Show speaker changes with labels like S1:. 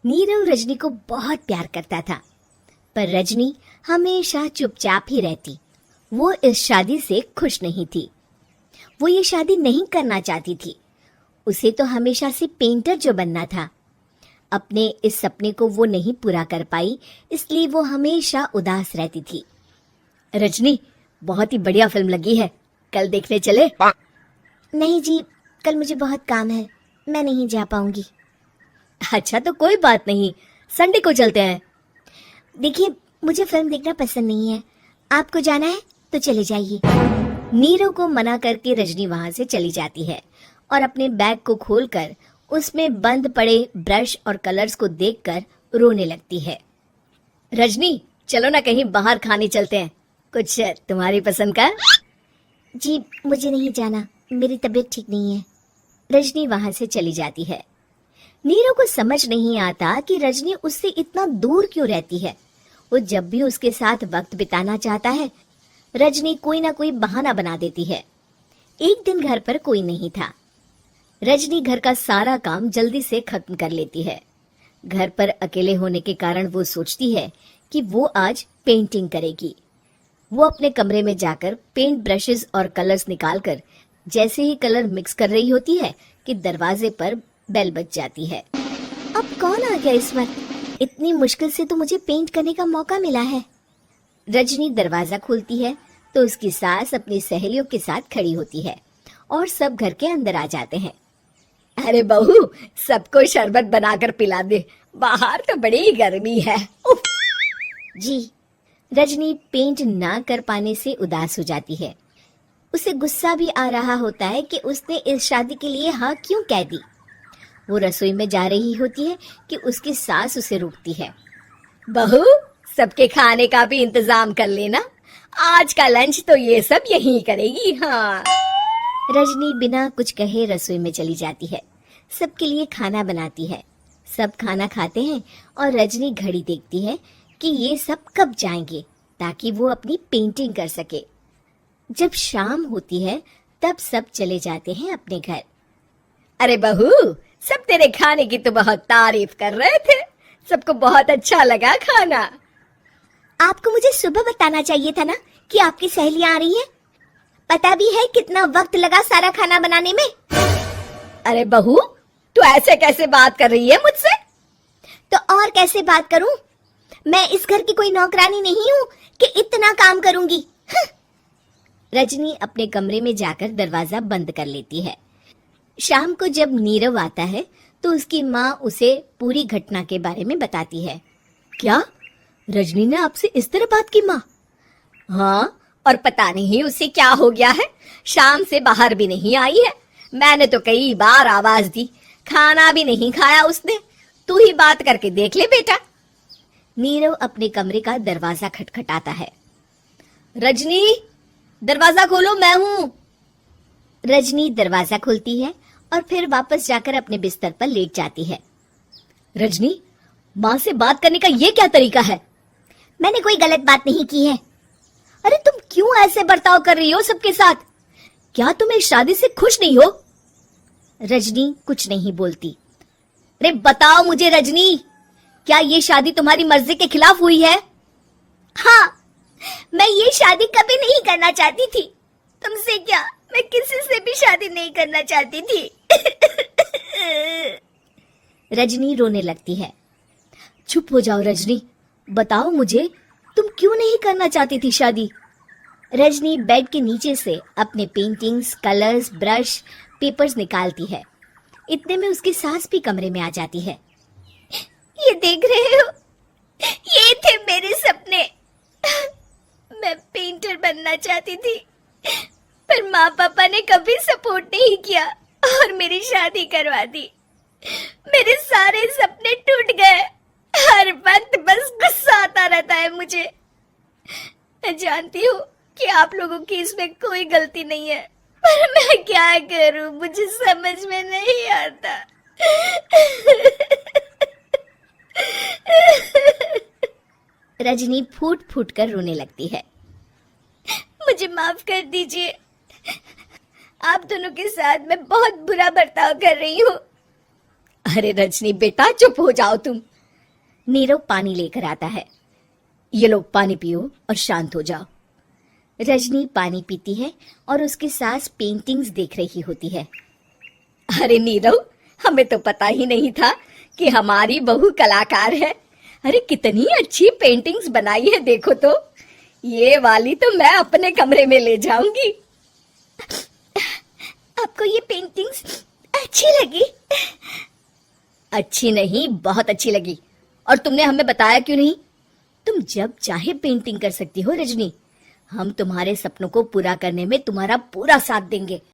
S1: नीरव रजनी को बहुत प्यार करता था, पर रजनी हमेशा चुपचाप ही रहती। वो इस शादी से खुश नहीं थी। वो ये शादी नहीं करना चाहती थी। उसे तो हमेशा से पेंटर जो बनना था। अपने इस सपने को वो नहीं पूरा कर पाई, इसलिए वो हमेशा उदास रहती थी। रजनी, बहुत ही बढ़िया फिल्म लगी है, कल देखने चले? नहीं जी, कल मुझे बहुत काम है, मैं नहीं जा पाऊंगी। अच्छा तो कोई बात नहीं, संडे को चलते हैं। देखिए, मुझे फिल्म देखना पसंद नहीं है, आपको जाना है तो चले जाइए। नीरव को मना करके रजनी वहां से चली जाती है और अपने बैग को खोलकर उसमें बंद पड़े ब्रश और कलर्स को देखकर रोने लगती है। रजनी, चलो ना कहीं बाहर खाने चलते हैं, कुछ तुम्हारी पसंद का। जी मुझे नहीं जाना, मेरी तबीयत ठीक नहीं है। रजनी वहां से चली जाती है। नीरव को समझ नहीं आता कि रजनी उससे इतना दूर क्यों रहती है। वो जब भी उसके साथ वक्त बिताना चाहता है, रजनी कोई ना कोई बहाना बना देती है। एक दिन घर पर कोई नहीं था। रजनी घर का सारा काम जल्दी से खत्म कर लेती है। घर पर अकेले होने के कारण वो सोचती है कि वो आज पेंटिंग करेगी। वो अपने कमरे में जाकर पेंट ब्रशेस और कलर्स निकालकर जैसे ही कलर मिक्स कर रही होती है कि दरवाजे पर बेल बज जाती है। अब कौन आ गया इस वक्त? इतनी मुश्किल से तो मुझे पेंट करने का मौका मिला है। रजनी दरवाजा खोलती है तो उसकी सास अपनी सहेलियों के साथ खड़ी होती है और सब घर के अंदर आ जाते हैं। अरे बहू, सबको शरबत बनाकर पिला दे, बाहर तो बड़ी गर्मी है। उफ। जी। रजनी पेंट ना कर पाने से उदास हो जाती है। उसे गुस्सा भी आ रहा होता है कि उसने इस शादी के लिए हाँ क्यों कह दी। वो रसोई में जा रही होती है कि उसकी सास उसे रोकती है। बहू, सबके खाने का भी इंतजाम कर लेना, आज का लंच तो ये सब यहीं करेगी। हाँ। रजनी बिना कुछ कहे रसोई में चली जाती है। सबके लिए खाना बनाती है। सब खाना खाते हैं और रजनी घड़ी देखती है कि ये सब कब जाएंगे ताकि वो अपनी पेंटिंग कर सके। जब शाम होती है तब सब चले जाते हैं अपने घर। अरे बहू, सब तेरे खाने की तो बहुत तारीफ कर रहे थे, सबको बहुत अच्छा लगा खाना। आपको मुझे सुबह बताना चाहिए था ना कि आपकी सहेलियां आ रही हैं। पता भी है कितना वक्त लगा सारा खाना बनाने में। अरे बहू, तू ऐसे कैसे बात कर रही है मुझसे? तो और कैसे बात करूं? मैं इस घर की कोई नौकरानी नहीं हूं कि इतना काम करूंगी। रजनी अपने कमरे में जाकर दरवाजा बंद कर लेती है। शाम को जब नीरव आता है तो उसकी माँ उसे पूरी घटना के बारे में बताती है। क्या रजनी ने आपसे इस तरह बात की माँ? हाँ, और पता नहीं उसे क्या हो गया है, शाम से बाहर भी नहीं आई है। मैंने तो कई बार आवाज दी, खाना भी नहीं खाया उसने। तू ही बात करके देख ले बेटा। नीरव अपने कमरे का दरवाजा खटखटाता है। रजनी, दरवाजा खोलो, मैं हूं। रजनी दरवाजा खोलती है और फिर वापस जाकर अपने बिस्तर पर लेट जाती है। रजनी, माँ से बात करने का ये क्या तरीका है? मैंने कोई गलत बात नहीं की है। अरे तुम क्यों ऐसे बर्ताव कर रही हो सबके साथ? क्या तुम इस शादी से खुश नहीं हो? रजनी कुछ नहीं बोलती। अरे बताओ मुझे रजनी, क्या ये शादी तुम्हारी मर्जी के खिलाफ हुई है? हाँ, मैं ये शादी कभी नहीं करना चाहती थी। तुमसे क्या, मैं किसी से भी शादी नहीं करना चाहती थी। रजनी रोने लगती है। चुप हो जाओ रजनी, बताओ मुझे, तुम क्यों नहीं करना चाहती थी शादी? रजनी बेड के नीचे से अपने पेंटिंग्स, कलर्स, ब्रश, पेपर्स निकालती है। इतने में उसकी सास भी कमरे में आ जाती है। ये देख रहे हो, ये थे मेरे सपने। मैं पेंटर बनना चाहती थी, पर माँ पापा ने कभी सपोर्ट नहीं किया और मेरी शादी करवा दी। मेरे सारे सपने टूट गए। हर वक्त बस गुस्सा आता रहता है मुझे। मैं जानती हूँ कि आप लोगों की इसमें कोई गलती नहीं है, पर मैं क्या करूँ, मुझे समझ में नहीं आता। रजनी फूट फूट कर रोने लगती है। मुझे माफ कर दीजिए, आप दोनों के साथ मैं बहुत बुरा बर्ताव कर रही हूँ। अरे रजनी बेटा, चुप हो जाओ तुम, नीरव पानी लेकर आता है। ये लो पानी पियो और शांत हो जाओ। रजनी पानी पीती है और उसके सास पेंटिंग्स देख रही होती है। अरे नीरव, हमें तो पता ही नहीं था कि हमारी बहू कलाकार है। अरे कितनी अच्छी पेंटिंग्स बनाई है, देखो तो। ये वाली तो मैं अपने कमरे में ले जाऊंगी। आपको ये पेंटिंग्स अच्छी लगी? अच्छी नहीं, बहुत अच्छी लगी। और तुमने हमें बताया क्यों नहीं? तुम जब चाहे पेंटिंग कर सकती हो रजनी। हम तुम्हारे सपनों को पूरा करने में तुम्हारा पूरा साथ देंगे।